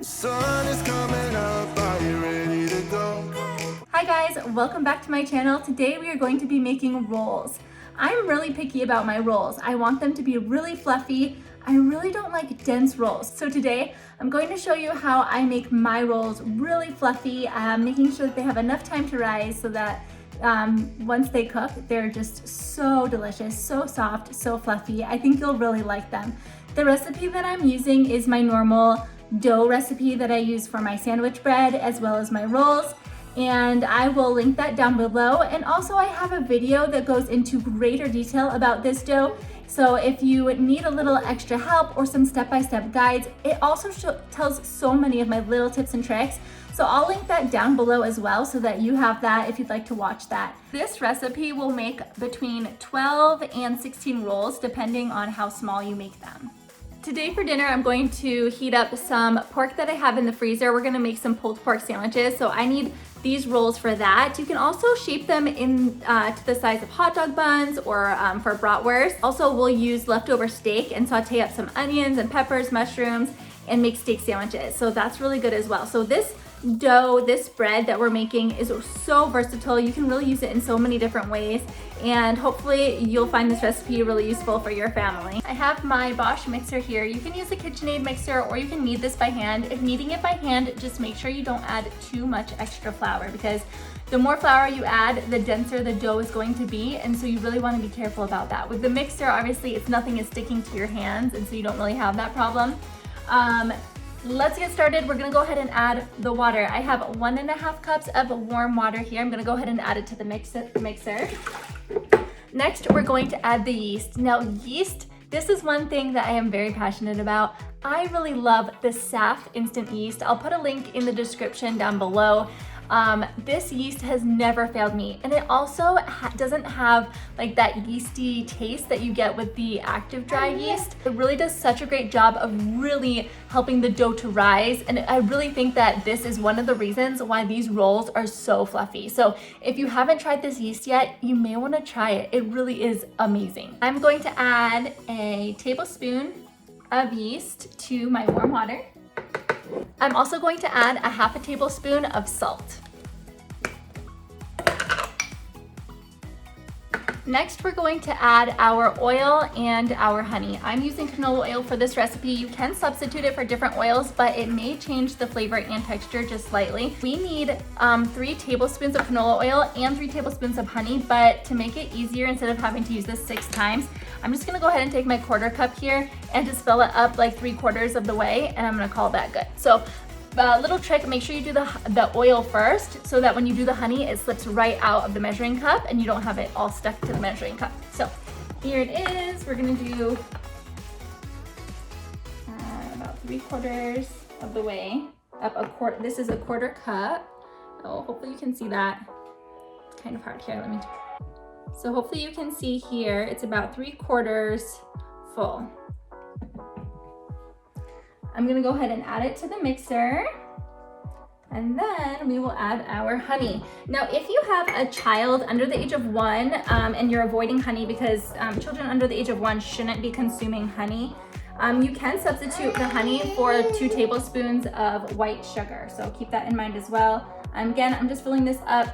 Sun is coming up, are you ready to go? Hi guys, welcome back to my channel. Today we are going to be making rolls. I'm really picky about my rolls. I want them to be really fluffy. I really don't like dense rolls. So today I'm going to show you how I make my rolls really fluffy, making sure that they have enough time to rise so that once they cook, they're just so delicious, so soft, so fluffy. I think you'll really like them. The recipe that I'm using is my normal dough recipe that I use for my sandwich bread as well as my rolls, and I will link that down below. And also I have a video that goes into greater detail about this dough, so if you need a little extra help or some step-by-step guides, it also tells so many of my little tips and tricks. So I'll link that down below as well so that you have that if you'd like to watch that. This recipe will make between 12 and 16 rolls depending on how small you make them. Today for dinner, I'm going to heat up some pork that I have in the freezer. We're gonna make some pulled pork sandwiches, so I need these rolls for that. You can also shape them in to the size of hot dog buns or for bratwurst. Also, we'll use leftover steak and saute up some onions and peppers, mushrooms, and make steak sandwiches. So that's really good as well. So this dough, this bread that we're making is so versatile. You can really use it in so many different ways, and hopefully you'll find this recipe really useful for your family. I have my Bosch mixer here. You can use a KitchenAid mixer or you can knead this by hand. If kneading it by hand, just make sure you don't add too much extra flour, because the more flour you add, the denser the dough is going to be, and so you really want to be careful about that. With the mixer, obviously nothing is sticking to your hands, and so you don't really have that problem. Let's get started. We're gonna go ahead and add the water. I have 1.5 cups of warm water here. I'm gonna go ahead and add it to the mixer. Next, we're going to add the yeast. Now, yeast, this is one thing that I am very passionate about. I really love the SAF instant yeast. I'll put a link in the description down below. This yeast has never failed me, and it also doesn't have like that yeasty taste that you get with the active dry yeast. It really does such a great job of really helping the dough to rise, and I really think that this is one of the reasons why these rolls are so fluffy. So if you haven't tried this yeast yet, you may want to try it. It really is amazing. I'm going to add a tablespoon of yeast to my warm water. I'm also going to add 1/2 tablespoon of salt. Next, we're going to add our oil and our honey. I'm using canola oil for this recipe. You can substitute it for different oils, but it may change the flavor and texture just slightly. We need 3 tablespoons of canola oil and 3 tablespoons of honey, but to make it easier, instead of having to use this 6 times, I'm just gonna go ahead and take my 1/4 cup here and just fill it up like 3/4 of the way, and I'm gonna call that good. So little trick, make sure you do the oil first so that when you do the honey, it slips right out of the measuring cup and you don't have it all stuck to the measuring cup. So here it is. We're gonna do about 3/4 of the way up a quart. This is a 1/4 cup. Oh, hopefully you can see that. It's kind of hard here. Let me. So hopefully you can see here, it's about 3/4 full. I'm gonna go ahead and add it to the mixer, and then we will add our honey. Now, if you have a child under the age of 1 and you're avoiding honey because children under the age of 1 shouldn't be consuming honey, you can substitute the honey for 2 tablespoons of white sugar. So keep that in mind as well. Again, I'm just filling this up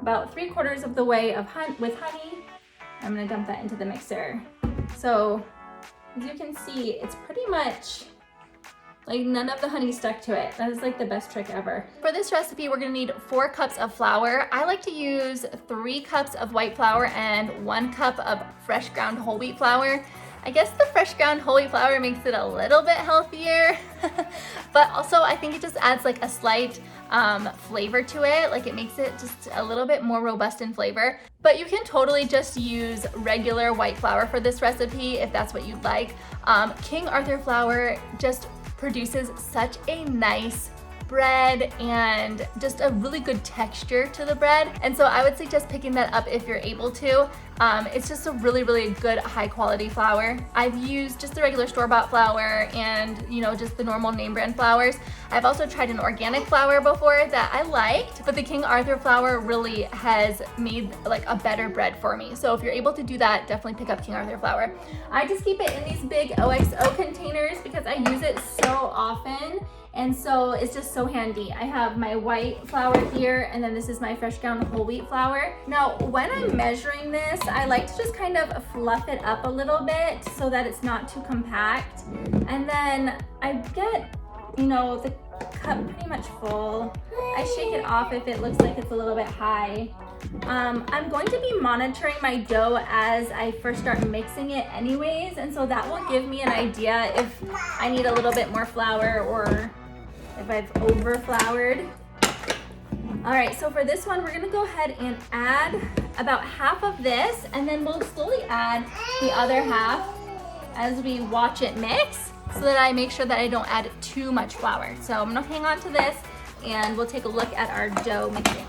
about 3/4 of the way with honey. I'm gonna dump that into the mixer. So as you can see, it's pretty much like none of the honey stuck to it. That is like the best trick ever. For this recipe, we're gonna need 4 cups of flour. I like to use 3 cups of white flour and 1 cup of fresh ground whole wheat flour. I guess the fresh ground whole wheat flour makes it a little bit healthier, but also I think it just adds like a slight flavor to it. Like it makes it just a little bit more robust in flavor. But you can totally just use regular white flour for this recipe if that's what you'd like. King Arthur flour just produces such a nice bread and just a really good texture to the bread. And so I would suggest picking that up if you're able to. It's just a really, really good high quality flour. I've used just the regular store-bought flour and, you know, just the normal name brand flours. I've also tried an organic flour before that I liked, but the King Arthur flour really has made like a better bread for me. So if you're able to do that, definitely pick up King Arthur flour. I just keep it in these big OXO containers because I use it so often. And so it's just so handy. I have my white flour here, and then this is my fresh ground whole wheat flour. Now, when I'm measuring this, I like to just kind of fluff it up a little bit so that it's not too compact. And then I get, you know, the cup pretty much full. I shake it off if it looks like it's a little bit high. I'm going to be monitoring my dough as I first start mixing it anyways, and so that will give me an idea if I need a little bit more flour or if I've over floured. All right, so for this one, we're gonna go ahead and add about half of this, and then we'll slowly add the other half as we watch it mix so that I make sure that I don't add too much flour. So I'm gonna hang on to this and we'll take a look at our dough mixing.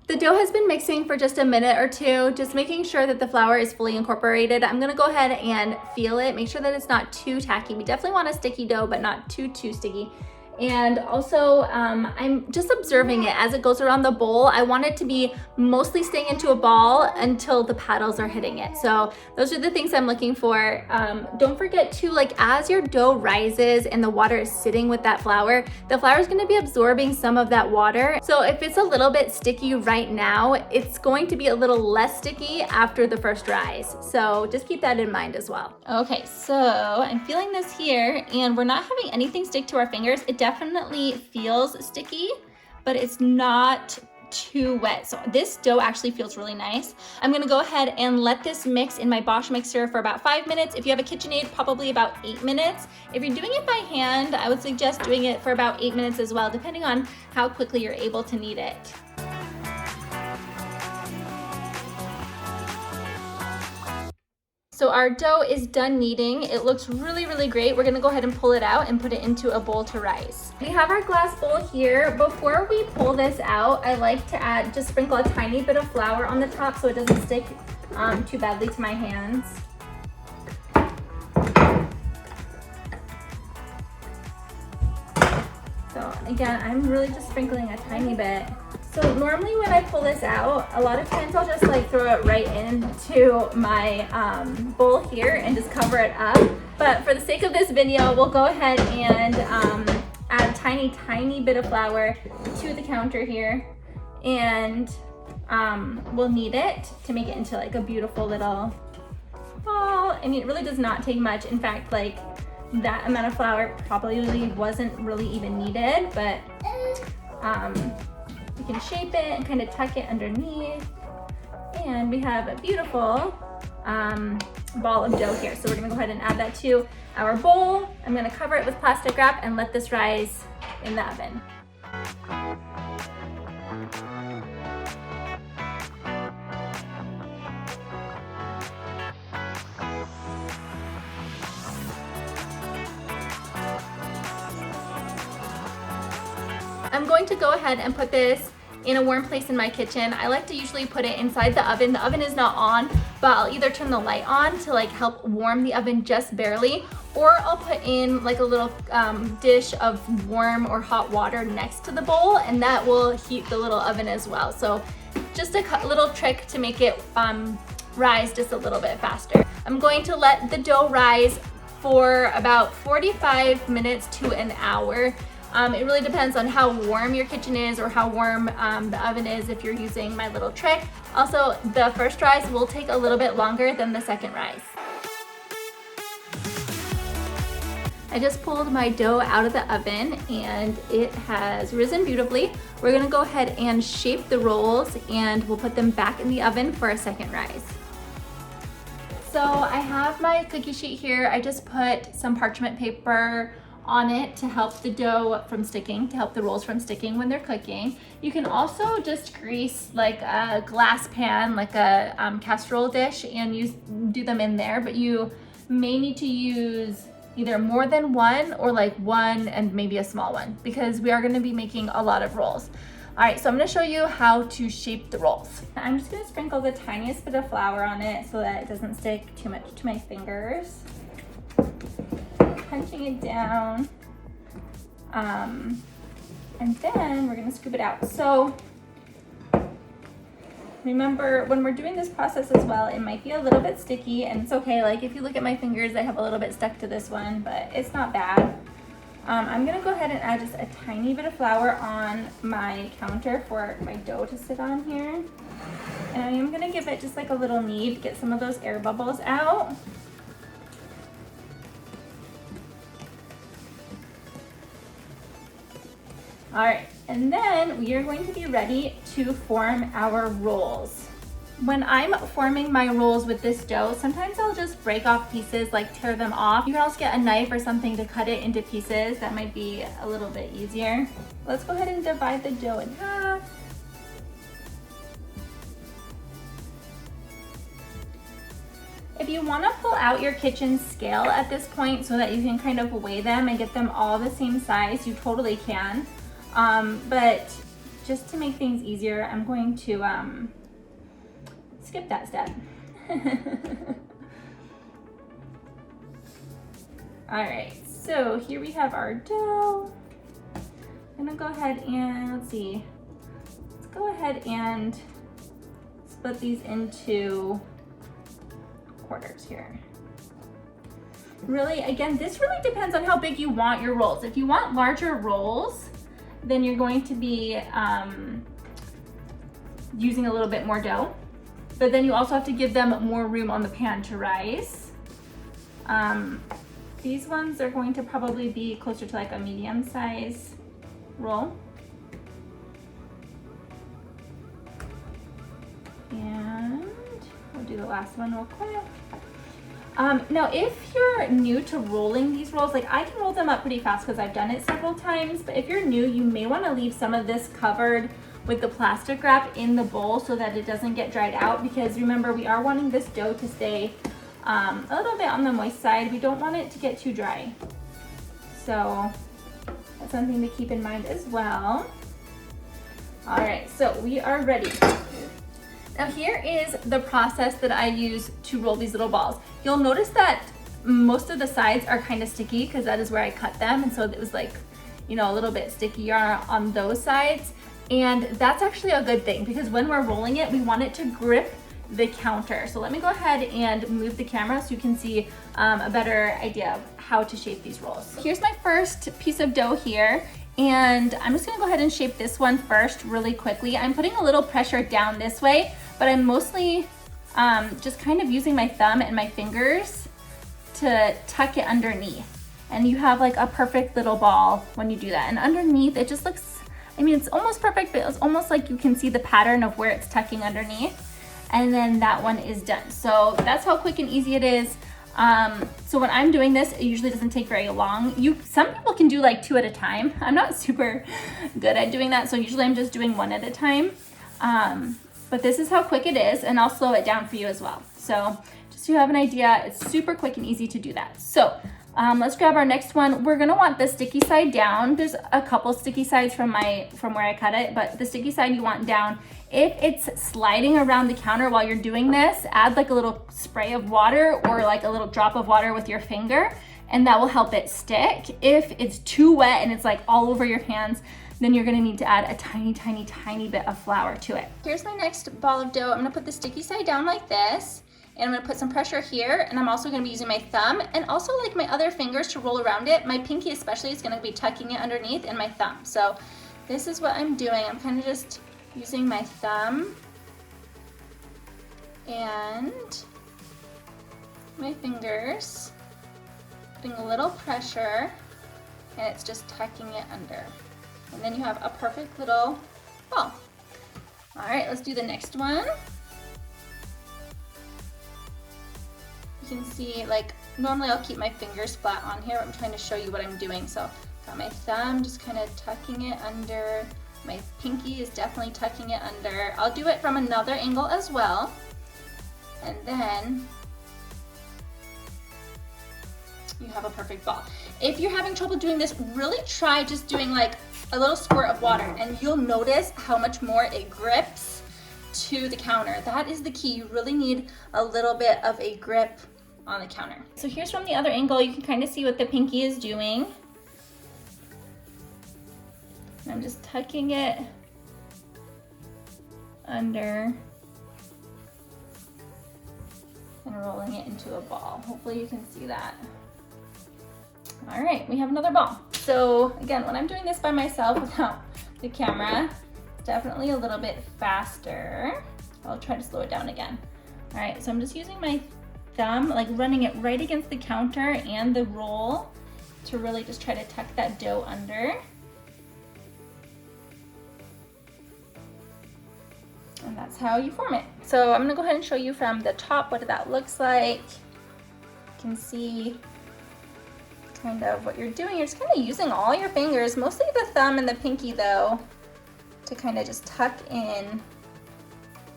The dough has been mixing for just a minute or two, just making sure that the flour is fully incorporated. I'm gonna go ahead and feel it, make sure that it's not too tacky. We definitely want a sticky dough, but not too sticky. And also, I'm just observing it as it goes around the bowl. I want it to be mostly staying into a ball until the paddles are hitting it. So those are the things I'm looking for. Don't forget to, like, as your dough rises and the water is sitting with that flour, the flour is gonna be absorbing some of that water. So if it's a little bit sticky right now, it's going to be a little less sticky after the first rise. So just keep that in mind as well. Okay, so I'm feeling this here, and we're not having anything stick to our fingers. It definitely feels sticky, but it's not too wet. So this dough actually feels really nice. I'm gonna go ahead and let this mix in my Bosch mixer for about 5 minutes. If you have a KitchenAid, probably about 8 minutes. If you're doing it by hand, I would suggest doing it for about 8 minutes as well, depending on how quickly you're able to knead it. So our dough is done kneading. It looks really, really great. We're gonna go ahead and pull it out and put it into a bowl to rise. We have our glass bowl here. Before we pull this out, I like to just sprinkle a tiny bit of flour on the top so it doesn't stick too badly to my hands. So again, I'm really just sprinkling a tiny bit. So normally when I pull this out, a lot of times I'll just like throw it right into my bowl here and just cover it up. But for the sake of this video, we'll go ahead and add a tiny bit of flour to the counter here, and we'll knead it to make it into like a beautiful little ball. I mean, it really does not take much. In fact, like that amount of flour probably wasn't really even needed, but you can shape it and kind of tuck it underneath, and we have a beautiful ball of dough here. So we're gonna go ahead and add that to our bowl. I'm gonna cover it with plastic wrap and let this rise in the oven. I'm going to go ahead and put this in a warm place in my kitchen. I like to usually put it inside the oven. The oven is not on, but I'll either turn the light on to like help warm the oven just barely, or I'll put in like a little dish of warm or hot water next to the bowl, and that will heat the little oven as well. So just a little trick to make it rise just a little bit faster. I'm going to let the dough rise for about 45 minutes to an hour. It really depends on how warm your kitchen is or how warm the oven is if you're using my little trick. Also, the first rise will take a little bit longer than the second rise. I just pulled my dough out of the oven and it has risen beautifully. We're gonna go ahead and shape the rolls and we'll put them back in the oven for a second rise. So I have my cookie sheet here. I just put some parchment paper on it to help the dough from sticking, to help the rolls from sticking when they're cooking. You can also just grease like a glass pan, like a casserole dish, and do them in there, but you may need to use either more than one or like one and maybe a small one, because we are gonna be making a lot of rolls. All right, so I'm gonna show you how to shape the rolls. I'm just gonna sprinkle the tiniest bit of flour on it so that it doesn't stick too much to my fingers. Punching it down, and then we're gonna scoop it out. So remember, when we're doing this process as well, it might be a little bit sticky, and it's okay. Like if you look at my fingers, I have a little bit stuck to this one, but it's not bad. I'm gonna go ahead and add just a tiny bit of flour on my counter for my dough to sit on here. And I am gonna give it just like a little knead to get some of those air bubbles out. All right, and then we are going to be ready to form our rolls. When I'm forming my rolls with this dough, sometimes I'll just break off pieces, like tear them off. You can also get a knife or something to cut it into pieces. That might be a little bit easier. Let's go ahead and divide the dough in half. If you want to pull out your kitchen scale at this point so that you can kind of weigh them and get them all the same size, you totally can. But just to make things easier, I'm going to skip that step. All right, so here we have our dough. I'm gonna go ahead and, let's go ahead and split these into quarters here. Really, again, this really depends on how big you want your rolls. If you want larger rolls, then you're going to be using a little bit more dough, but then you also have to give them more room on the pan to rise. These ones are going to probably be closer to like a medium size roll. And we'll do the last one real quick. Now, if you're new to rolling these rolls, like I can roll them up pretty fast because I've done it several times, but if you're new, you may want to leave some of this covered with the plastic wrap in the bowl so that it doesn't get dried out, because remember, we are wanting this dough to stay a little bit on the moist side. We don't want it to get too dry. So that's something to keep in mind as well. All right, so we are ready. Now here is the process that I use to roll these little balls. You'll notice that most of the sides are kind of sticky because that is where I cut them. And so it was like, you know, a little bit stickier on those sides. And that's actually a good thing because when we're rolling it, we want it to grip the counter. So let me go ahead and move the camera so you can see a better idea of how to shape these rolls. Here's my first piece of dough here. And I'm just gonna go ahead and shape this one first really quickly. I'm putting a little pressure down this way, but I'm mostly just kind of using my thumb and my fingers to tuck it underneath. And you have like a perfect little ball when you do that. And underneath, it just looks, I mean, it's almost perfect, but it's almost like you can see the pattern of where it's tucking underneath. And then that one is done. So that's how quick and easy it is. So when I'm doing this, it usually doesn't take very long. Some people can do like 2 at a time. I'm not super good at doing that. So usually I'm just doing 1 at a time. But this is how quick it is, and I'll slow it down for you as well. So just so you have an idea, it's super quick and easy to do that. So let's grab our next one. We're gonna want the sticky side down. There's a couple sticky sides from where I cut it, but the sticky side you want down. If it's sliding around the counter while you're doing this, add like a little spray of water or like a little drop of water with your finger, and that will help it stick. If it's too wet and it's like all over your hands, then you're gonna need to add a tiny, tiny, tiny bit of flour to it. Here's my next ball of dough. I'm gonna put the sticky side down like this, and I'm gonna put some pressure here, and I'm also gonna be using my thumb and also like my other fingers to roll around it. My pinky especially is gonna be tucking it underneath, and my thumb. So this is what I'm doing. I'm kind of just using my thumb and my fingers, putting a little pressure, and it's just tucking it under. And then you have a perfect little ball. All right, let's do the next one. can see, like, normally I'll keep my fingers flat on here. I'm trying to show you what I'm doing. So got my thumb just kind of tucking it under. My pinky is definitely tucking it under. I'll do it from another angle as well. And then you have a perfect ball. If you're having trouble doing this, really try just doing like a little squirt of water, and you'll notice how much more it grips to the counter. That is the key. You really need a little bit of a grip on the counter. So here's from the other angle. You can kind of see what the pinky is doing. I'm just tucking it under and rolling it into a ball. Hopefully you can see that. All right, we have another ball. So again, when I'm doing this by myself without the camera, it's definitely a little bit faster. I'll try to slow it down again. All right, so I'm just using my thumb, like running it right against the counter and the roll to really just try to tuck that dough under. And that's how you form it. So I'm gonna go ahead and show you from the top what that looks like. You can see kind of what you're doing. You're just kind of using all your fingers, mostly the thumb and the pinky though, to kind of just tuck in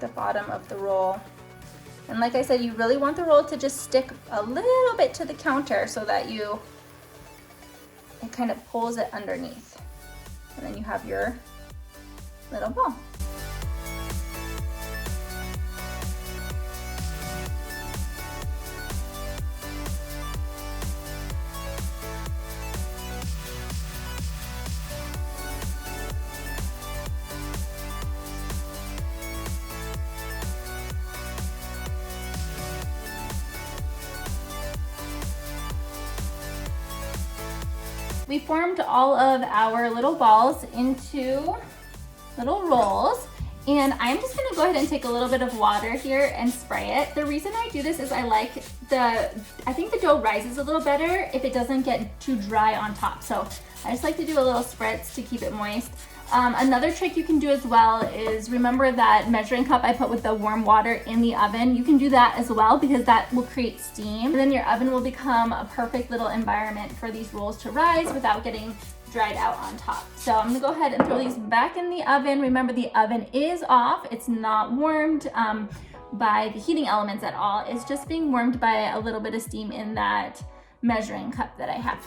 the bottom of the roll. And like I said, you really want the roll to just stick a little bit to the counter so that it kind of pulls it underneath. And then you have your little ball. We formed all of our little balls into little rolls, and I'm just gonna go ahead and take a little bit of water here and spray it. The reason I do this is I think the dough rises a little better if it doesn't get too dry on top. So I just like to do a little spritz to keep it moist. Another trick you can do as well is remember that measuring cup I put with the warm water in the oven. You can do that as well because that will create steam. And then your oven will become a perfect little environment for these rolls to rise without getting dried out on top. So I'm gonna go ahead and throw these back in the oven. Remember, the oven is off. It's not warmed by the heating elements at all. It's just being warmed by a little bit of steam in that measuring cup that I have.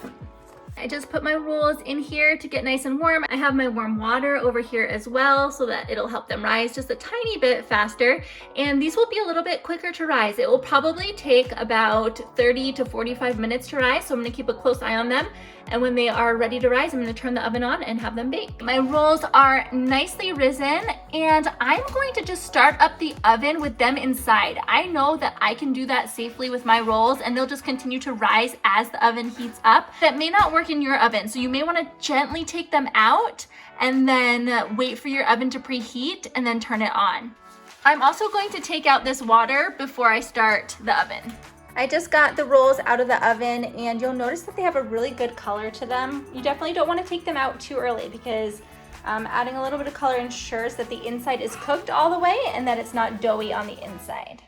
I just put my rolls in here to get nice and warm. I have my warm water over here as well so that it'll help them rise just a tiny bit faster. And these will be a little bit quicker to rise. It will probably take about 30 to 45 minutes to rise, so I'm gonna keep a close eye on them. And when they are ready to rise, I'm gonna turn the oven on and have them bake. My rolls are nicely risen, and I'm going to just start up the oven with them inside. I know that I can do that safely with my rolls, and they'll just continue to rise as the oven heats up. That may not work in your oven, so you may wanna gently take them out and then wait for your oven to preheat and then turn it on. I'm also going to take out this water before I start the oven. I just got the rolls out of the oven, and you'll notice that they have a really good color to them. You definitely don't want to take them out too early because adding a little bit of color ensures that the inside is cooked all the way and that it's not doughy on the inside.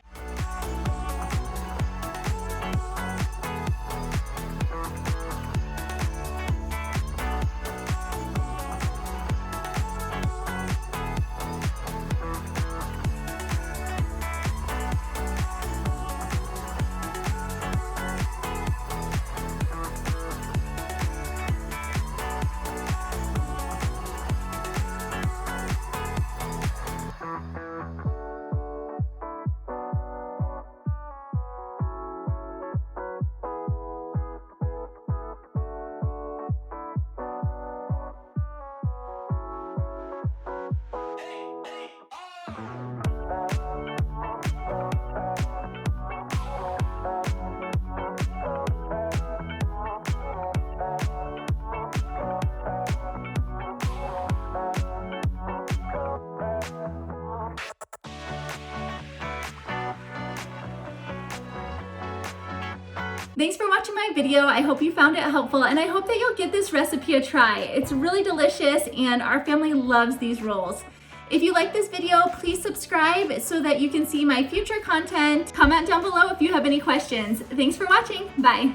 Thanks for watching my video. I hope you found it helpful, and I hope that you'll give this recipe a try. It's really delicious, and our family loves these rolls. If you like this video, please subscribe so that you can see my future content. Comment down below if you have any questions. Thanks for watching. Bye.